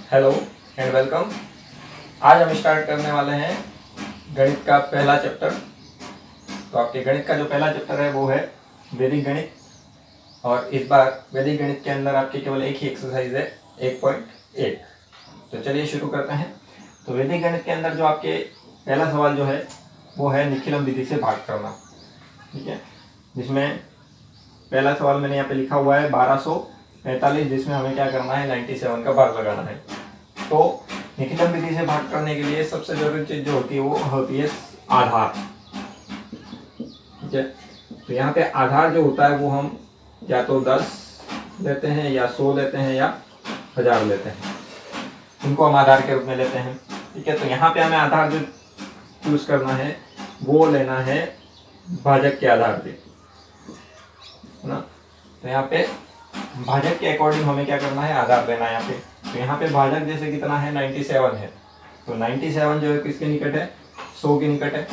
Hello and welcome. आज हम start करने वाले हैं गणित का पहला चैप्टर। तो आपके गणित का जो पहला चैप्टर है वो है वैदिक गणित, और इस बार वैदिक गणित के अंदर आपकी केवल एक ही एक्सरसाइज है 1.1। तो चलिए शुरू करते हैं। तो वैदिक गणित के अंदर जो आपके पहला सवाल जो है वो है निखिलम विधि से भाग करना, ठीक है। जिसमें पहला सवाल मैंने यहाँ पे लिखा हुआ है 1245, जिसमें हमें क्या करना है 97 का भाग लगाना है। तो निखिलम विधि से भाग करने के लिए सबसे जरूरी चीज जो होती है वो होती है आधार, ठीक है। तो यहाँ पे आधार जो होता है वो हम या तो 10 लेते हैं या 100 लेते हैं या 1000 लेते हैं, उनको हम आधार के रूप में लेते हैं, ठीक है। तो यहाँ पे हमें आधार जो चूज करना है वो लेना है भाजक के आधार पे, है ना। तो यहाँ पे भाजक के अकॉर्डिंग हमें क्या करना है, आधार लेना है यहाँ पे। तो यहाँ पे भाजक जैसे कितना है 97 है, तो 97 जो है किसके निकट है, 100 के निकट है।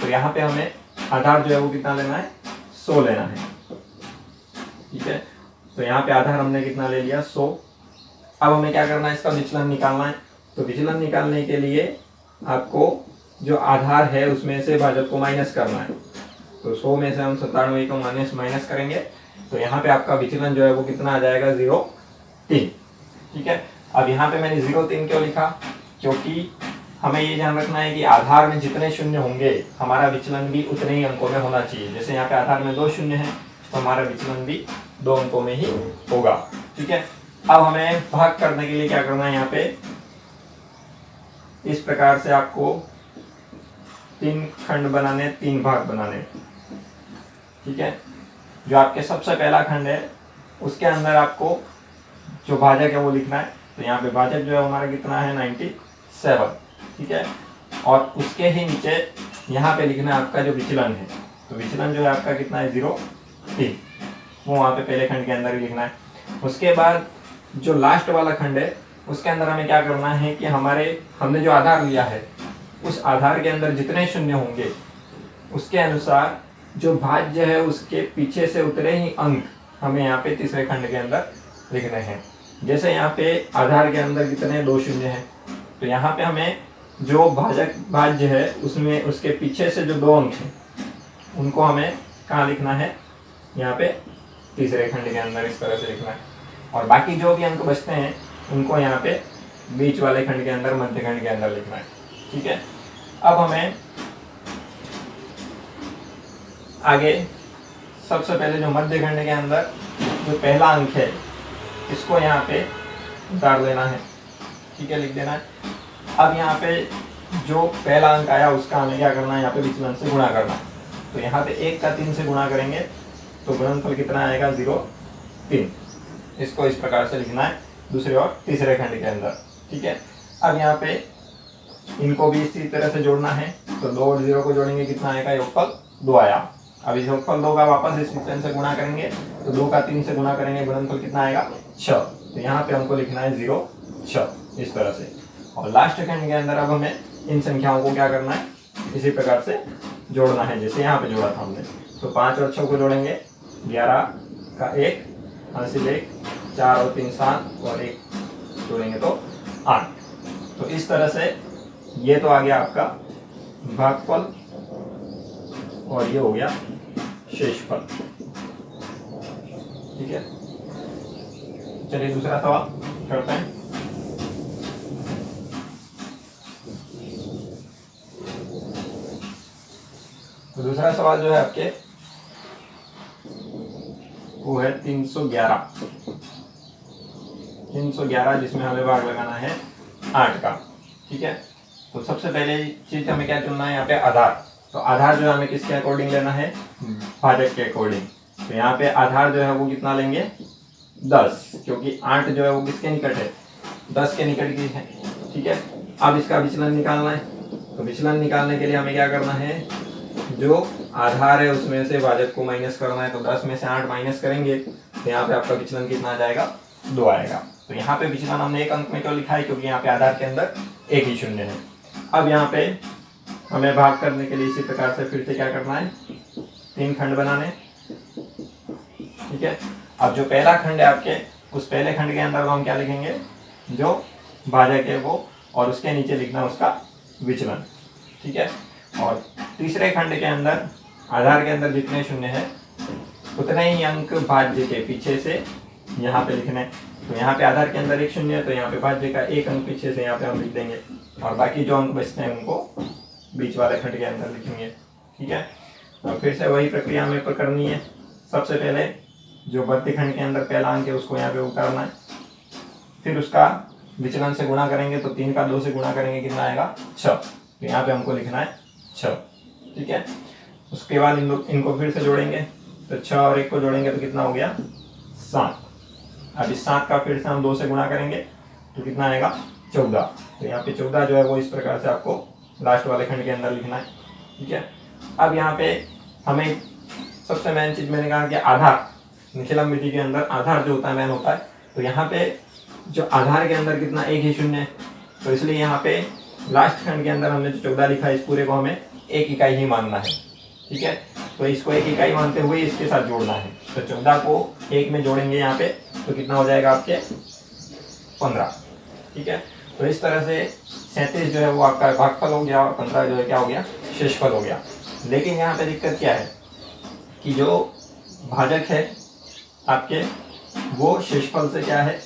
तो यहाँ पे हमें आधार जो है वो कितना लेना है, 100 लेना है, ठीक है। तो यहाँ पे आधार हमने कितना ले लिया, 100। अब हमें क्या करना है, इसका विचलन निकालना है। तो विचलन निकालने के लिए आपको जो आधार है उसमें से भाजक को माइनस करना है। तो 100 में से हम 97 को माइनस करेंगे, तो यहाँ पे आपका विचलन जो है वो कितना आ जाएगा, 0.3, ठीक है। अब यहाँ पे मैंने 0.3 क्यों लिखा, क्योंकि हमें ये ध्यान रखना है कि आधार में जितने शून्य होंगे हमारा विचलन भी उतने ही अंकों में होना चाहिए। जैसे यहाँ पे आधार में 2 शून्य है तो हमारा विचलन भी 2 अंकों में ही होगा, ठीक है। अब हमें भाग करने के लिए क्या करना है, यहाँ पे इस प्रकार से आपको 3 खंड बनाने, 3 भाग बनाने, ठीक है। जो आपके सबसे पहला खंड है उसके अंदर आपको जो भाजक है वो लिखना है। तो यहाँ पे भाजक जो है हमारा कितना है 97, ठीक है। और उसके ही नीचे यहाँ पे लिखना है आपका जो विचलन है। तो विचलन जो है आपका कितना है, 0.3, वो वहाँ पे पहले खंड के अंदर ही लिखना है। उसके बाद जो लास्ट वाला खंड है उसके अंदर हमें क्या करना है कि हमने जो आधार लिया है उस आधार के अंदर जितने शून्य होंगे उसके अनुसार जो भाज्य है उसके पीछे से उतरे ही अंक हमें यहाँ पे तीसरे खंड के अंदर लिखने हैं। जैसे यहाँ पे आधार के अंदर कितने 2 शून्य हैं, तो यहाँ पे हमें जो भाज्य है उसमें उसके पीछे से जो 2 अंक हैं उनको हमें कहाँ लिखना है, यहाँ पे तीसरे खंड के अंदर इस तरह से लिखना है। और बाकी जो भी अंक बचते हैं उनको यहाँ पे बीच वाले खंड के अंदर, मध्य खंड के अंदर लिखना है, ठीक है। अब हमें आगे सबसे पहले जो मध्य खंड के अंदर जो पहला अंक है इसको यहाँ पे उतार लेना है, ठीक है, लिख देना है। अब यहाँ पे जो पहला अंक आया उसका हमें क्या करना है, यहाँ पे विचलन से गुणा करना है। तो यहाँ पे 1 का 3 से गुणा करेंगे तो गुणनफल कितना आएगा, 0.3। इसको इस प्रकार से लिखना है दूसरे और तीसरे खंड के अंदर, ठीक है। अब यहाँ पे इनको भी इसी तरह से जोड़ना है। तो 2 और 0 को जोड़ेंगे, कितना आएगा, योगफल 2 आया। अब इस योगफल 2 का वापस इस विचलन से गुणा करेंगे तो 2 का 3 से गुणा करेंगे, गुणनफल कितना आएगा, 6। तो यहाँ पे हमको लिखना है 0.6 इस तरह से। और लास्ट खंड के अंदर अब हमें इन संख्याओं को क्या करना है, इसी प्रकार से जोड़ना है जैसे यहाँ पे जोड़ा था हमने। तो 5 और 6 को जोड़ेंगे, 11 का 1, हासिल 1, 4 और 3 7 और 1 जोड़ेंगे तो 8। तो इस तरह से ये तो आ गया आपका भागफल और ये हो गया शेषफल, ठीक है। चलिए दूसरा सवाल करते हैं। तो दूसरा सवाल जो है आपके वो है 311, जिसमें हमें भाग लगाना है 8 का, ठीक है। तो सबसे पहले चीज हमें क्या चुनना है, यहाँ पे आधार। तो आधार जो है हमें किसके अकॉर्डिंग लेना है, भाजक के अकॉर्डिंग। तो यहाँ पे आधार जो है वो कितना लेंगे, 10, क्योंकि 8 जो है वो किसके निकट है, 10 के निकट की है, ठीक है। अब इसका विचलन निकालना है। तो विचलन निकालने के लिए हमें क्या करना है, जो आधार है उसमें से भाजक को माइनस करना है। तो 10 में से 8 माइनस करेंगे तो यहाँ पे आपका विचलन कितना आ जाएगा, 2 आएगा। तो यहाँ पे विचलन हमने 1 अंक में क्यों लिखा है, क्योंकि यहाँ पे आधार के अंदर 1 ही शून्य है। अब यहाँ पे हमें भाग करने के लिए इसी प्रकार से फिर से क्या करना है, 3 खंड बनाने, ठीक है। अब जो पहला खंड है आपके, उस पहले खंड के अंदर हम क्या लिखेंगे, जो भाजक है वो, और उसके नीचे लिखना उसका विचलन। ठीक है। और तीसरे खंड के अंदर आधार के अंदर जितने शून्य है उतने ही अंक भाज्य के पीछे से यहाँ पे लिखने। तो यहाँ पे आधार के अंदर एक शून्य है तो यहाँ पे भाज्य का एक अंक पीछे से यहाँ पे हम लिख देंगे, और बाकी जो अंक बचते हैं उनको बीच वाले खंड के अंदर लिखेंगे। ठीक है। और फिर से वही प्रक्रिया हमें करनी है। सबसे पहले जो मध्य खंड के अंदर पहला अंक है उसको यहाँ पे उतारना है, फिर उसका विचलन से गुणा करेंगे, तो 3 का 2 से गुणा करेंगे कितना आएगा 6। तो यहाँ पे हमको लिखना है 6। ठीक है। उसके बाद इनको फिर से जोड़ेंगे, तो 6 और 1 को जोड़ेंगे तो कितना हो गया 7। अब इस 7 का फिर से हम 2 से गुणा करेंगे तो कितना आएगा 14। तो यहाँ पे 14 जो है वो इस प्रकार से आपको लास्ट वाले खंड के अंदर लिखना है। ठीक है। अब यहाँ पे हमें सबसे मेन चीज मैंने कहा कि आधार, निखिलम विधि के अंदर आधार जो होता है मेन होता है। तो यहाँ पे जो आधार के अंदर कितना एक ही शून्य है, तो इसलिए यहाँ पे लास्ट खंड के अंदर हमने जो 14 लिखा है इस पूरे को हमें एक इकाई ही मानना है। ठीक है। तो इसको एक इकाई मानते हुए इसके साथ जोड़ना है। तो 14 को 1 में जोड़ेंगे यहाँ पे तो कितना हो जाएगा आपके 15। ठीक है। तो इस तरह से 37 जो है वो आपका भागफल हो गया और 15 जो है क्या हो गया शेषफल हो गया। लेकिन यहाँ पे दिक्कत क्या है कि जो भाजक है आपके वो शेषफल से क्या है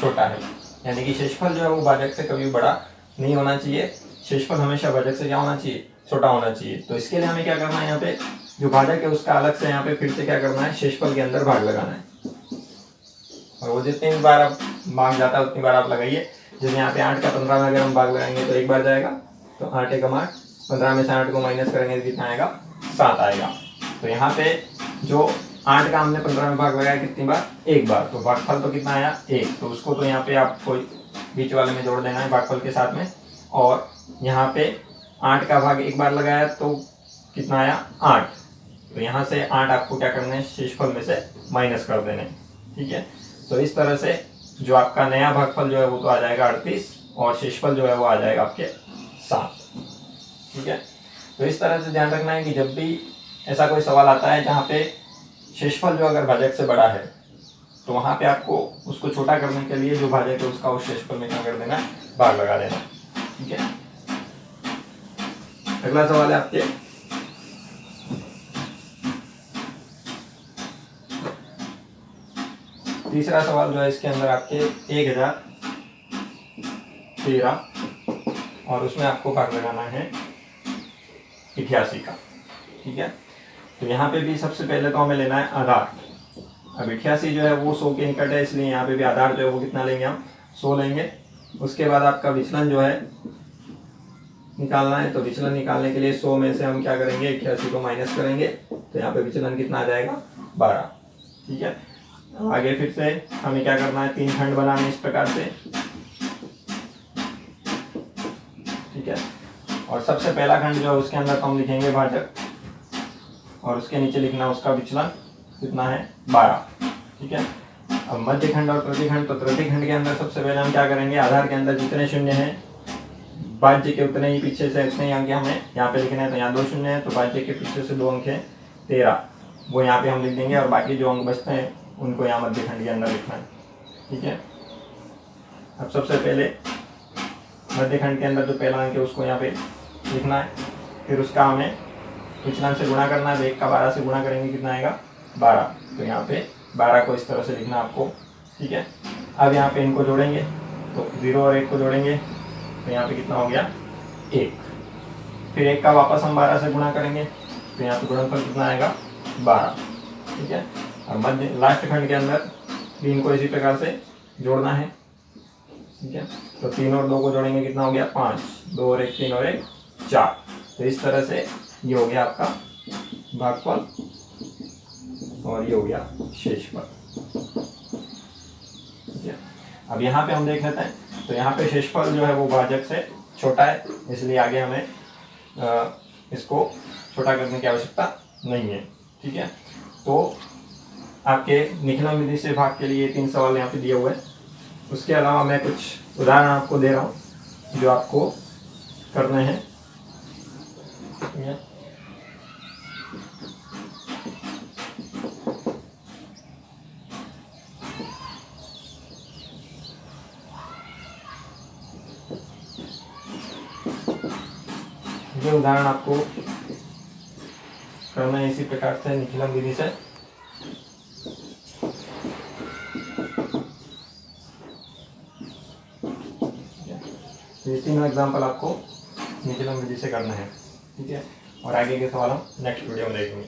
छोटा है, यानी कि शेषफल जो है वो भाजक से कभी बड़ा नहीं होना चाहिए। शेषफल हमेशा भाजक से क्या होना चाहिए छोटा होना चाहिए। तो इसके लिए हमें क्या करना है, यहाँ पे जो भाजक है उसका अलग से यहाँ पे फिर से क्या करना है शेषफल के अंदर भाग लगाना है, और वो जितनी बार आप भाग जाता है उतनी बार आप लगाइए। जैसे यहाँ पे 8 का 15 में अगर हम भाग लगाएंगे तो एक बार जाएगा, तो 8 एकम 8, 15 में से 8 को माइनस करेंगे तो कितना आएगा 7 आएगा। तो यहाँ पे जो 8 का हमने 15 में भाग लगाया कितनी बार एक बार, तो भागफल तो कितना आया 1। तो उसको तो यहाँ पे आप कोई बीच वाले में जोड़ देना है भागफल के साथ में। और यहाँ पे 8 का भाग एक बार लगाया तो कितना आया 8, तो यहाँ से 8 आपको क्या करना है शेषफल में से माइनस कर देने। ठीक है। तो इस तरह से जो आपका नया भागफल जो है वो तो आ जाएगा 38 और शेषफल जो है वो आ जाएगा आपके 7। ठीक है। तो इस तरह से ध्यान रखना है कि जब भी ऐसा कोई सवाल आता है जहाँ पे शेषफल जो अगर भाजक से बड़ा है तो वहाँ पे आपको उसको छोटा करने के लिए जो भाजक है उसका उस शेषफल में क्या कर देना भाग लगा देना। ठीक है। अगला सवाल है आपके तीसरा सवाल जो है इसके अंदर आपके 1013 और उसमें आपको भाग लगाना है 88 का। ठीक है। तो यहाँ पे भी सबसे पहले तो हमें लेना है आधार। अब 88 जो है वो 100 के निकट है, इसलिए यहाँ पे भी आधार जो है वो कितना लेंगे हम 100 लेंगे। उसके बाद आपका विचलन जो है निकालना है, तो विचलन निकालने के लिए 100 में से हम क्या करेंगे 88 को माइनस करेंगे, तो यहाँ पे विचलन कितना आ जाएगा 12। ठीक है। आगे फिर से हमें क्या करना है 3 खंड बनाने इस प्रकार से। ठीक है। और सबसे पहला खंड जो है उसके अंदर हम लिखेंगे भाजक और उसके नीचे लिखना उसका विचलन कितना है 12। ठीक है। अब मध्य खंड और प्रतिखंड, तो प्रतिखंड के अंदर सबसे पहले हम क्या करेंगे आधार के अंदर जितने शून्य हैं भाज्य के उतने ही पीछे से इतने ही अंक हमें यहाँ पे लिखने हैं। तो यहाँ 2 शून्य है तो भाज्य के पीछे से 2 अंक है 13, वो यहाँ पे हम लिख देंगे और बाकी जो अंक बचते हैं उनको यहाँ मध्य खंड के अंदर लिखना है। ठीक है। अब सबसे पहले मध्य खंड के अंदर जो पहला अंक है उसको यहाँ पे लिखना है, फिर उसका हमें विचलन से गुणा करना है। 1 का 12 से गुणा करेंगे कितना आएगा 12, तो यहाँ पे 12 को इस तरह से लिखना आपको। ठीक है। अब यहाँ पे इनको जोड़ेंगे तो 0 और 1 को जोड़ेंगे तो यहाँ पे कितना हो गया 1, फिर 1 का वापस हम 12 से गुणा करेंगे तो यहाँ पे गुणनफल कितना आएगा 12। ठीक है। अब मध्य लास्ट खंड के अंदर भी इनको इसी प्रकार से जोड़ना है। ठीक है। तो 3 और 2 को जोड़ेंगे कितना हो गया 5, 2 और 1 3 और 1 4। तो इस तरह से ये हो गया आपका भागफल और ये हो गया शेषफल। ठीक है। अब यहाँ पे हम देख लेते हैं, तो यहाँ पे शेषफल जो है वो भाजक से छोटा है, इसलिए आगे हमें इसको छोटा करने की आवश्यकता नहीं है। ठीक है। तो आपके निखिलम विधि से भाग के लिए 3 सवाल यहाँ पे दिए हुए हैं। उसके अलावा मैं कुछ उदाहरण आपको दे रहा हूँ जो आपको करने हैं। ये उदाहरण आपको करना है इसी प्रकार से निखिलम विधि से। ये तीनों एग्जाम्पल आपको निखिलम विधि से करना है, ठीक है। और आगे के सवाल हम नेक्स्ट वीडियो में देखेंगे।